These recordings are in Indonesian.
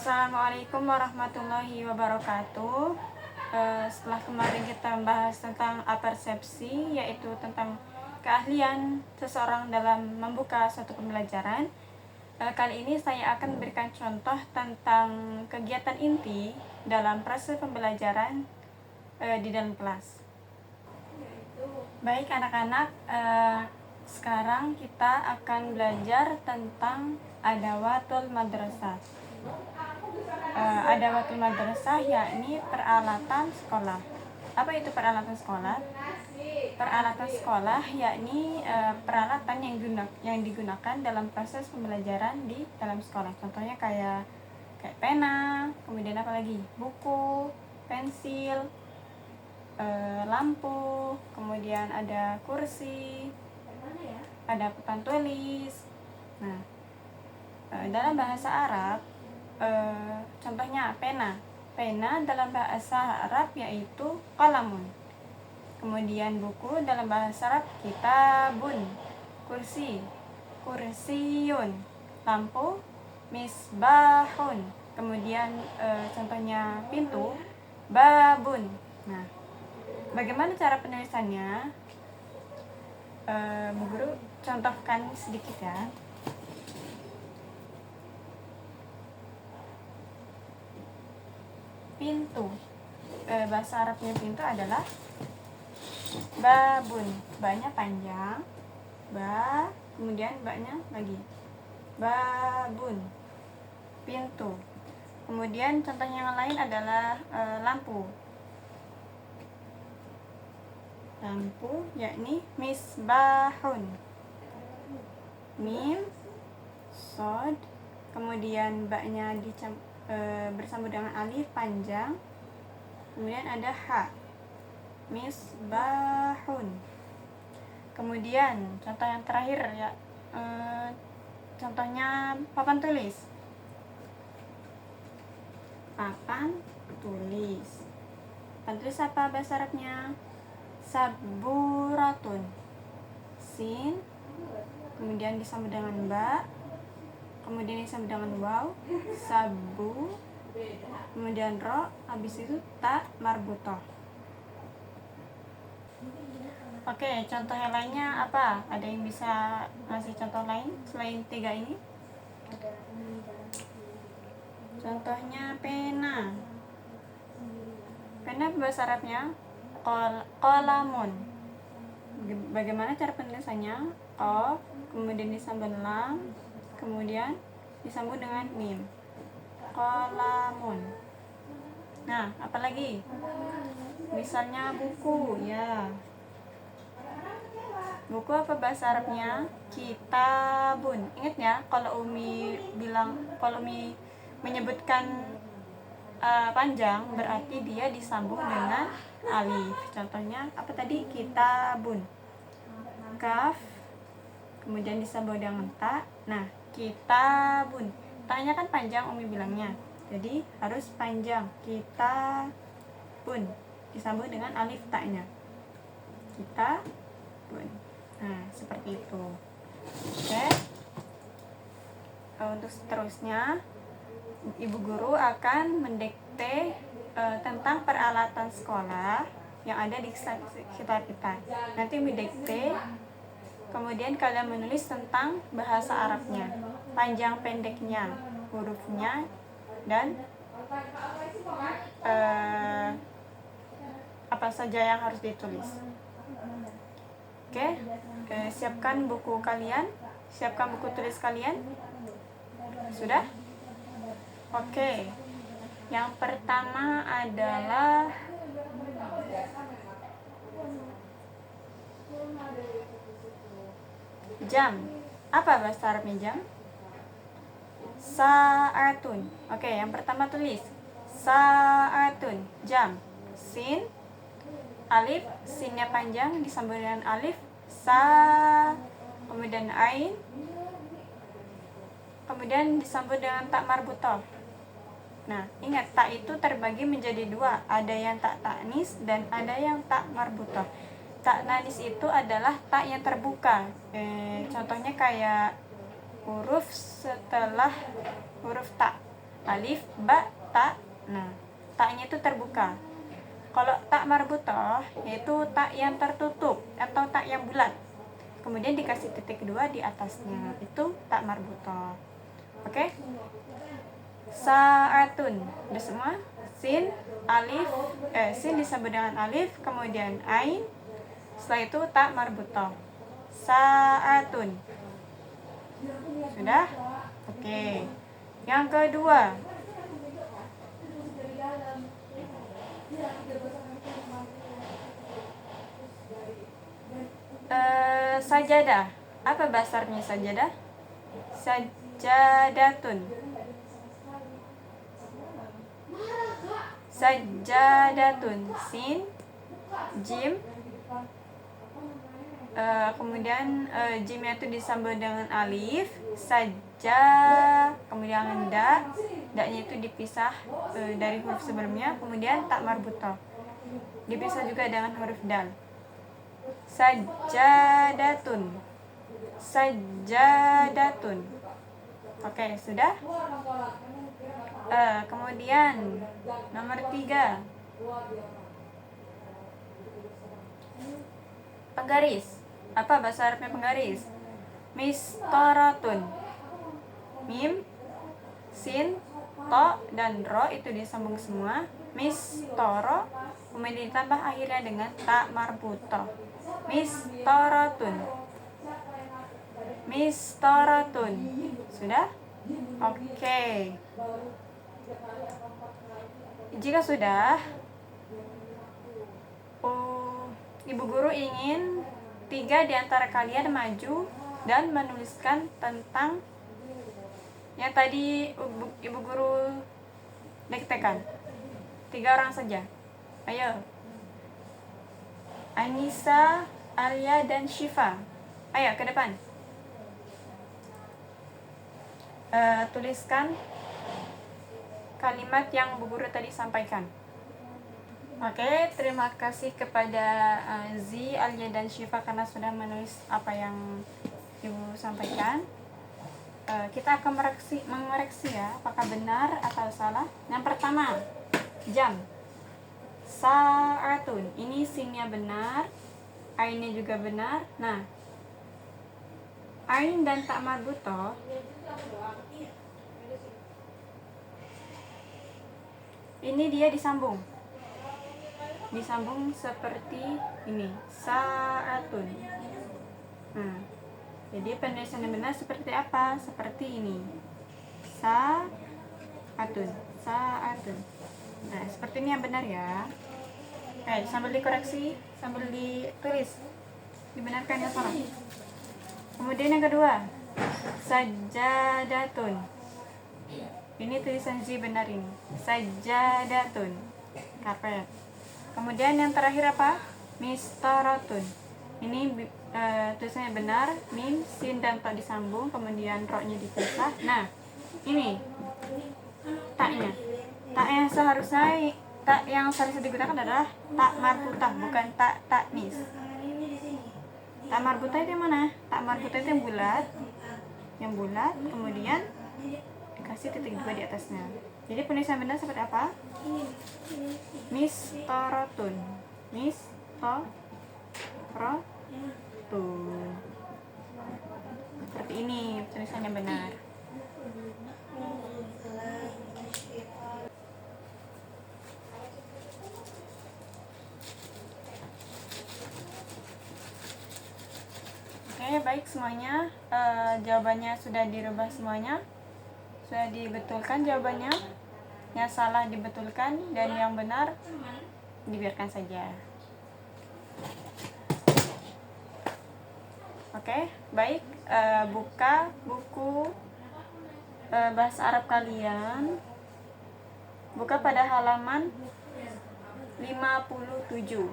Assalamualaikum warahmatullahi wabarakatuh. Setelah kemarin kita membahas tentang apersepsi, yaitu tentang keahlian seseorang dalam membuka suatu pembelajaran, kali ini saya akan memberikan contoh tentang kegiatan inti dalam proses pembelajaran di dalam kelas. Baik anak-anak, sekarang kita akan belajar tentang adawatul madrasah. Adawatul madrasah yakni peralatan sekolah. Apa itu peralatan sekolah? Peralatan sekolah yakni peralatan yang digunakan dalam proses pembelajaran di dalam sekolah. Contohnya kayak pena, kemudian apa lagi? Buku, pensil, lampu, kemudian ada kursi, ada papan tulis. Nah, dalam bahasa Arab, contohnya pena dalam bahasa Arab yaitu qalamun. Kemudian buku dalam bahasa Arab kitabun, kursi kursiyun, lampu misbahun, kemudian contohnya pintu babun. Nah, bagaimana cara penulisannya? Bu Guru contohkan sedikit ya. Pintu, bahasa Arabnya pintu adalah babun. Ba-nya panjang, ba, kemudian ba-nya lagi, babun, pintu. Kemudian contoh yang lain adalah lampu. Lampu yakni misbahun, mim, sod, kemudian ba-nya bersambung dengan alif panjang, kemudian ada ha, misbahun. Kemudian contoh yang terakhir ya, contohnya papan tulis. Papan tulis. Papan tulis apa bahasa Arabnya? Saburatun, sin, kemudian disambung dengan ba, kemudian disambung dengan waw, sabu, kemudian ro, habis itu ta marbutoh. Oke, contoh yang lainnya apa? Ada yang bisa ngasih contoh lain selain tiga ini? Contohnya pena. Pena bahasa Arabnya qalamun. Bagaimana cara penulisannya? Qaf, kemudian disambung lam, kemudian disambung dengan mim. Qalamun. Nah, apalagi? Misalnya buku, ya. Buku apa bahasa Arabnya? Kitabun. Ingat ya, kalau Umi menyebutkan panjang berarti dia disambung dengan alif. Contohnya apa tadi? Kitabun. Kaf, kemudian disambung dengan ta. Nah, kitabun. Ta-nya kan panjang Umi bilangnya. Jadi harus panjang. Kitabun. Disambung dengan alif ta-nya. Kitabun. Nah, seperti itu. Oke. Untuk seterusnya, Ibu Guru akan mendikte tentang peralatan sekolah yang ada di sekitar kita. Nanti mendikte, kemudian kalian menulis tentang bahasa Arabnya, panjang pendeknya, hurufnya, dan apa saja yang harus ditulis. Oke, siapkan buku kalian, siapkan buku tulis kalian. Sudah? Oke. Yang pertama adalah jam. Apa bahasa Arabnya jam? Sa'atun. Oke, yang pertama tulis sa'atun, jam. Sin, alif, sinnya panjang disambung dengan alif, sa, kemudian ain, kemudian disambung dengan tak marbutoh. Nah, ingat, tak itu terbagi menjadi dua, ada yang tak taknis dan ada yang tak marbutoh. Tak taknis itu adalah tak yang terbuka. Contohnya kayak huruf setelah huruf ta. alif, ba, ta. Nah, taknya itu terbuka. Kalau tak marbutoh yaitu tak yang tertutup atau tak yang bulat, kemudian dikasih titik kedua di atasnya, itu tak marbutoh. Oke? Sa'atun, udah semua? Sin, alif, sin disambung dengan alif, kemudian ain, setelah itu tak marbutoh. Sa'atun. Sudah? Oke. Yang kedua, sajadah. Apa basarnya sajadah? Sajadatun. Sajadatun. Sin, jim, kemudian jimnya itu disambung dengan alif, saja, kemudian daknya itu dipisah dari huruf sebelumnya, kemudian tak marbutoh dipisah juga dengan huruf dal. Sajadatun. Sajadatun. Oke, sudah? Kemudian nomor 3, penggaris. Apa bahasa Arabnya penggaris? Mistoratun. Mim, sin, to, dan ro itu disambung semua. Mistoro, kemudian ditambah akhirnya dengan tak marbutoh. Mistoratun. Mistoratun. Sudah? Oke. Jika sudah, ibu guru ingin 3 di antara kalian maju dan menuliskan tentang yang tadi ibu guru diktekan. 3 orang saja. Ayo. Anissa, Alia, dan Syifa. Ayo ke depan. Tuliskan kalimat yang bu guru tadi sampaikan. Oke, terima kasih kepada Zi, Alia, dan Syifa karena sudah menulis apa yang ibu sampaikan. Kita akan mengoreksi ya, apakah benar atau salah. Yang pertama, jam. Sa'atun. Ini sinnya benar, ainnya juga benar. Nah, ain dan tak marbutoh ini dia disambung seperti ini, sa'atun. Nah, jadi penulisan yang benar seperti apa? Seperti ini, sa'atun, sa'atun. Nah, seperti ini yang benar ya. Sambil dikoreksi, sambil ditulis, dibenarkan yang salah. Kemudian yang kedua, sajadatun. Ini tulisan Z benar ini, sajadatun, karpet. Kemudian yang terakhir apa? Mistoratun. Ini tulisannya benar, mim, sin, dan to disambung, kemudian ro-nya dipisah. Nah, ini taknya. Tak yang seharusnya digunakan adalah tak marbutah, bukan tak taknis. Tak marbutah itu yang mana? Tak marbutah itu yang bulat, kemudian dikasih titik 2 di atasnya. Jadi penulisan benar seperti apa? Mistoratun. Mistoratun. Seperti ini tulisannya benar. Oke, baik semuanya. Jawabannya sudah dirubah semuanya. Sudah dibetulkan jawabannya. Yang salah dibetulkan dan yang benar dibiarkan saja. Oke, baik. Buka buku bahasa Arab kalian. Buka pada halaman 57.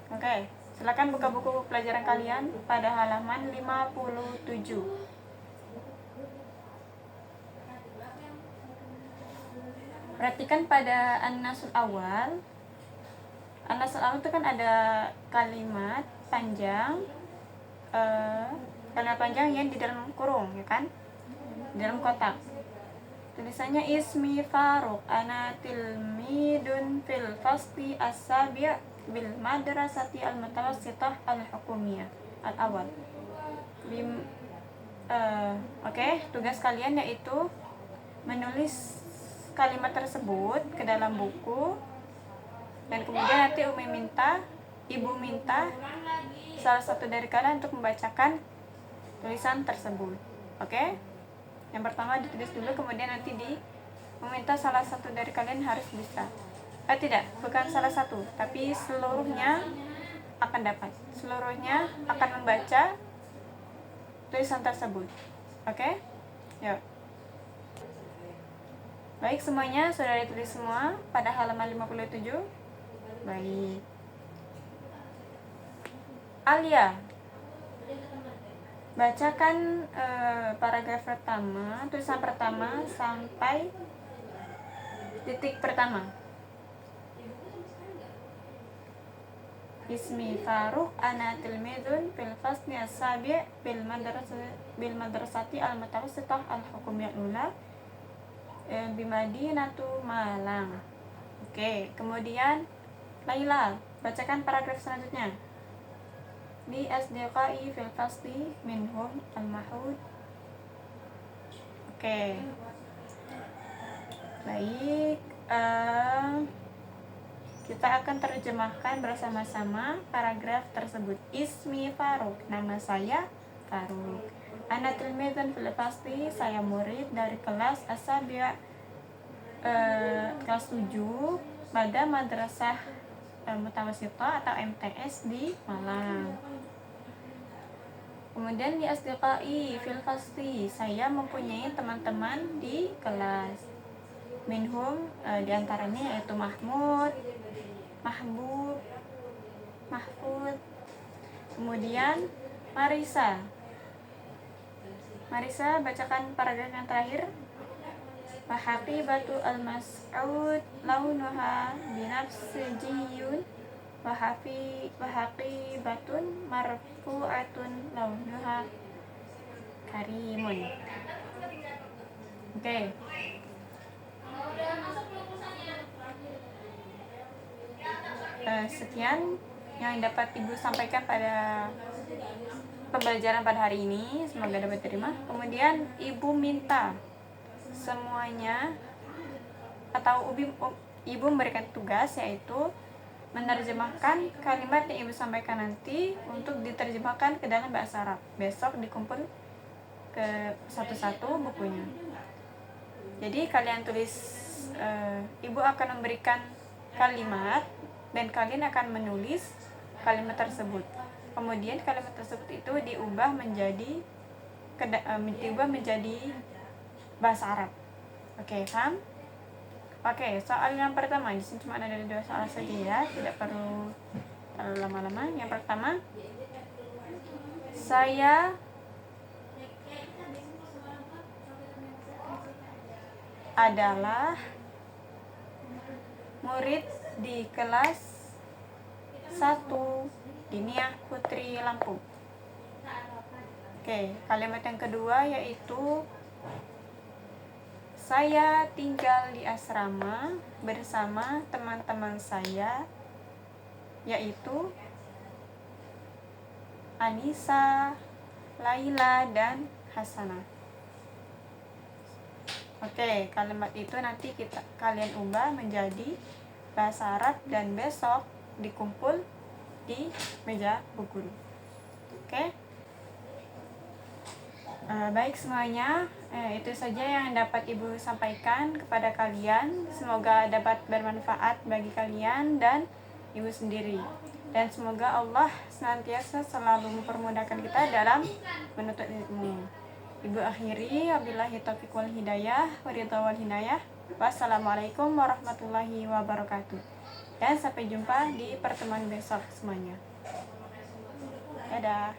Oke, silakan buka buku pelajaran kalian pada halaman 57. Perhatikan pada an-nasul awal. An-nasul awal itu kan ada kalimat panjang yang di dalam kurung, ya kan? dalam kotak. Tulisannya ismi Faruk, ana tilmidun fil fasli as-sabi' bil madrasati al-mutawassithah al-hukumiyah al-awal. Oke, tugas kalian yaitu menulis kalimat tersebut ke dalam buku, dan kemudian nanti ibu minta salah satu dari kalian untuk membacakan tulisan tersebut. Oke? Yang pertama ditulis dulu, kemudian nanti meminta salah satu dari kalian harus bisa. Tidak, bukan salah satu, tapi seluruhnya akan dapat. Seluruhnya akan membaca tulisan tersebut. Oke? Yuk. Baik, semuanya sudah ditulis semua pada halaman 57. Baik. Alia, bacakan paragraf pertama, tulisan pertama sampai titik pertama. Ismi Faruk, ana tilmidun fil fasli as-sabi' bil madrasati al-mutawassithah al-hukumiyah ula bimadinatu Malang. Oke, kemudian Laila, bacakan paragraf selanjutnya. Li asdiqai fil fasli minhum al-mahud. Oke. Baik, kita akan terjemahkan bersama-sama paragraf tersebut. Ismi Faruk, nama saya Faruk. Ana tilmidun fil fasli, saya murid dari kelas as-sabi' kelas 7 pada madrasah mutawassithah atau MTS di Malang. Kemudian di asdiqai fil fasli, saya mempunyai teman-teman di kelas. Minhum, diantaranya yaitu Mahmud, Mahbub, Mahfud. Kemudian Marisa, bacakan paragraf yang terakhir. Wahaqibatu al-mas'ud launuha binafsijiyun wahaqibatun marfu'atun launuha karimun. Oke. Sekian yang dapat Ibu sampaikan pada pembelajaran pada hari ini, semoga dapat diterima. Kemudian Ibu minta semuanya, atau Ibu memberikan tugas, yaitu menerjemahkan kalimat yang Ibu sampaikan nanti untuk diterjemahkan ke dalam bahasa Arab. Besok dikumpul ke satu-satu bukunya. Jadi kalian tulis, Ibu akan memberikan kalimat dan kalian akan menulis kalimat tersebut. Kemudian kalimat tersebut itu diubah menjadi bahasa Arab. Oke, paham? Oke, soal yang pertama, di sini cuma ada 2 soal saja ya, tidak perlu terlalu lama-lama. Yang pertama, saya adalah murid di kelas 1 Diniyah Putri Lampung. Oke, kalimat yang kedua yaitu saya tinggal di asrama bersama teman-teman saya, yaitu Anissa, Laila, dan Hasanah. Oke, kalimat itu nanti kalian ubah menjadi bahasa Arab dan besok dikumpul di meja bu guru. Oke. Baik semuanya, itu saja yang dapat Ibu sampaikan kepada kalian. Semoga dapat bermanfaat bagi kalian dan Ibu sendiri. Dan semoga Allah senantiasa selalu mempermudahkan kita dalam menuntut ilmu. Ibu akhiri, wabillahi taufiq wal hidayah, waridha wal hidayah. Wassalamualaikum warahmatullahi wabarakatuh. Dan sampai jumpa di pertemuan besok semuanya. Dadah.